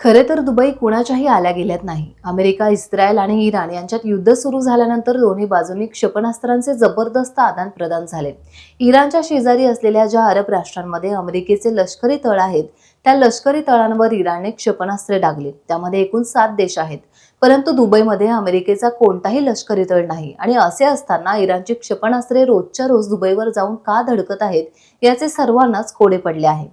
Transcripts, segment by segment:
खरे तर दुबई कुणाच्याही आल्या गेल्यात नाही। अमेरिका, इस्रायल आणि इराण यांच्यात युद्ध सुरू झाल्यानंतर दोन्ही बाजूंनी क्षेपणास्त्रांचे जबरदस्त आदान प्रदान झाले। इराणच्या शेजारी असलेल्या ज्या अरब राष्ट्रांमध्ये अमेरिकेचे लष्करी तळ आहेत, त्या लष्करी तळांवर इराणने क्षेपणास्त्रे डागली। त्यामध्ये एकूण 7 देश आहेत, परंतु दुबईमध्ये अमेरिकेचा कोणताही लष्करी तळ नाही आणि असे असताना इराणची क्षेपणास्त्रे रोजच्या रोज दुबईवर जाऊन का धडकत आहेत, याचे सर्वांनाच कोडे पडले आहे।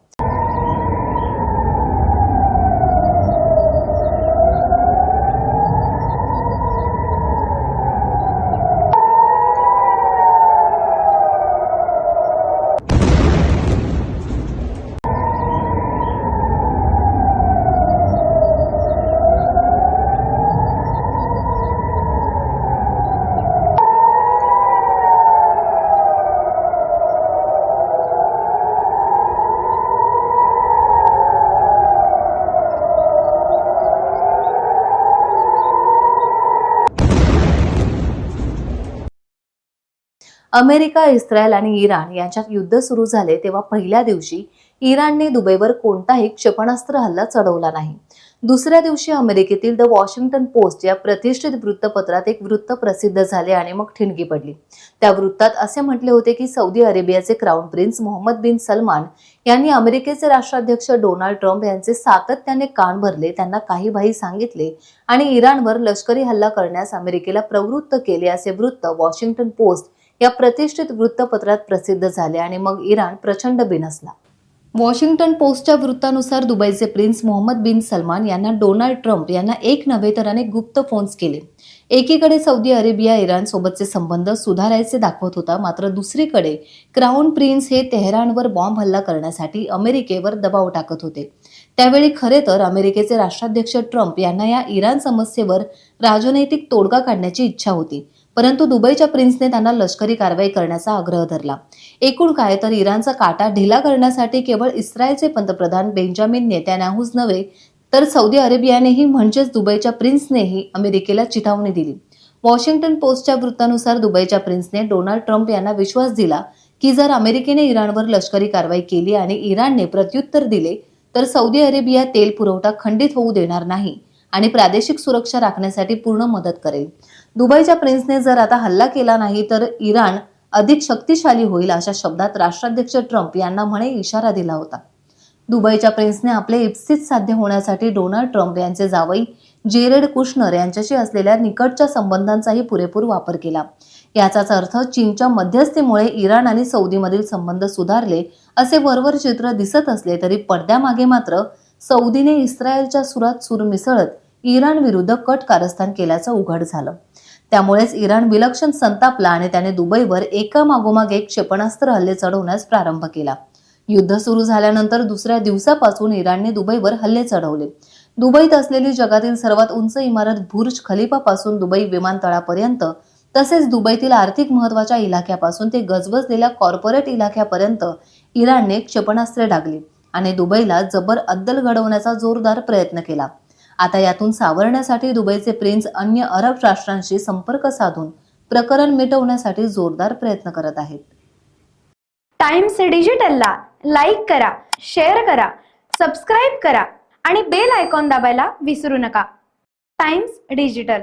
अमेरिका, इस्रायल आणि इराण यांच्यात युद्ध सुरू झाले तेव्हा पहिल्या दिवशी इराणने दुबईवर कोणताही क्षेपणास्त्र हल्ला चढवला नाही। दुसऱ्या दिवशी अमेरिकेतील द वॉशिंग्टन पोस्ट या प्रतिष्ठित वृत्तपत्रात एक वृत्त प्रसिद्ध झाले आणि मग ठिणगी पडली। त्या वृत्तात असे म्हटले होते की सौदी अरेबियाचे क्राउन प्रिन्स मोहम्मद बिन सलमान यांनी अमेरिकेचे राष्ट्राध्यक्ष डोनाल्ड ट्रम्प यांचे सातत्याने कान भरले, त्यांना काही बाही सांगितले आणि इराणवर लष्करी हल्ला करण्यास अमेरिकेला प्रवृत्त केले, असे वृत्त वॉशिंग्टन पोस्ट या प्रतिष्ठित वृत्तपत्रात प्रसिद्ध झाले आणि मग इराण प्रचंड बिनसला। वॉशिंग्टन पोस्टच्या वृत्तानुसार दुबईचे प्रिन्स मोहम्मद बिन सलमान यांना डोनाल्ड ट्रम्प यांना एक नव्हे तर अनेक गुप्त फोन्स केले। एकीकडे सौदी अरेबिया इराण सोबतचे संबंध सुधारायचे दाखवत होता, मात्र दुसरीकडे क्राउन प्रिन्स हे तेहरानवर बॉम्ब हल्ला करण्यासाठी अमेरिकेवर दबाव टाकत होते। त्यावेळी खरे तर अमेरिकेचे राष्ट्राध्यक्ष ट्रम्प यांना या इराण समस्येवर राजनैतिक तोडगा काढण्याची इच्छा होती, परंतु दुबईच्या प्रिन्सने त्यांना लष्करी कारवाई करण्याचा आग्रह धरला। एकूण काय तर इराणचा काटा ढिला करण्यासाठी केवळ इस्रायलचे पंतप्रधान बेंजामिन नेतान्याहूच नव्हे तर सौदी अरेबियानेही म्हणजेच दुबईच्या प्रिन्सनेही अमेरिकेला चिथावणी दिली। वॉशिंग्टन पोस्टच्या वृत्तानुसार दुबईच्या प्रिन्सने डोनाल्ड ट्रम्प यांना विश्वास दिला की जर अमेरिकेने इराणवर लष्करी कारवाई केली आणि इराणने प्रत्युत्तर दिले तर सौदी अरेबिया तेल पुरवठा खंडित होऊ देणार नाही आणि प्रादेशिक सुरक्षा राखण्यासाठी पूर्ण मदत करेल। दुबईच्या प्रिन्सने जर आता हल्ला केला नाही तर इराण अधिक शक्तिशाली होईल, अशा शब्दात राष्ट्राध्यक्ष ट्रम्प यांना म्हणे इशारा दिला होता। दुबईच्या प्रिन्सने आपले इप्सित साध्य होण्यासाठी डोनाल्ड ट्रम्प यांचे जावई जेरेड कुशनर यांच्याशी असलेल्या निकटच्या संबंधांचाही पुरेपूर वापर केला। याचाच अर्थ चीनच्या मध्यस्थीमुळे इराण आणि सौदीमधील संबंध सुधारले असे वरवर चित्र दिसत असले तरी पडद्यामागे मात्र सौदीने इस्रायलच्या सुरात सूर मिसळत इराण विरुद्ध कट कारस्थान केल्याचं उघड झालं। त्यामुळेच इराण विलक्षण संतापला आणि त्याने दुबईवर एकामागोमाग एक क्षेपणास्त्र हल्ले चढवण्यास प्रारंभ केला। युद्ध सुरू झाल्यानंतर दुसऱ्या दिवसापासून इराणने दुबईवर हल्ले चढवले। दुबईत असलेली जगातील सर्वात उंच इमारत बुर्ज खलिफापासून दुबई विमानतळापर्यंत, तसेच दुबईतील आर्थिक महत्त्वाच्या इलाक्यापासून ते गजबजलेल्या कॉर्पोरेट इलाक्यापर्यंत इराणने क्षेपणास्त्रे डागली आणि दुबईला जबर अद्दल घडवण्याचा जोरदार प्रयत्न केला। आता यातून सावरण्यासाठी दुबईचे प्रिन्स अन्य अरब राष्ट्रांशी संपर्क साधून प्रकरण मिटवण्यासाठी जोरदार प्रयत्न करत आहेत। टाइम्स डिजिटलला लाईक करा, शेअर करा, सबस्क्राईब करा आणि बेल आयकॉन दाबायला विसरू नका। Times digital.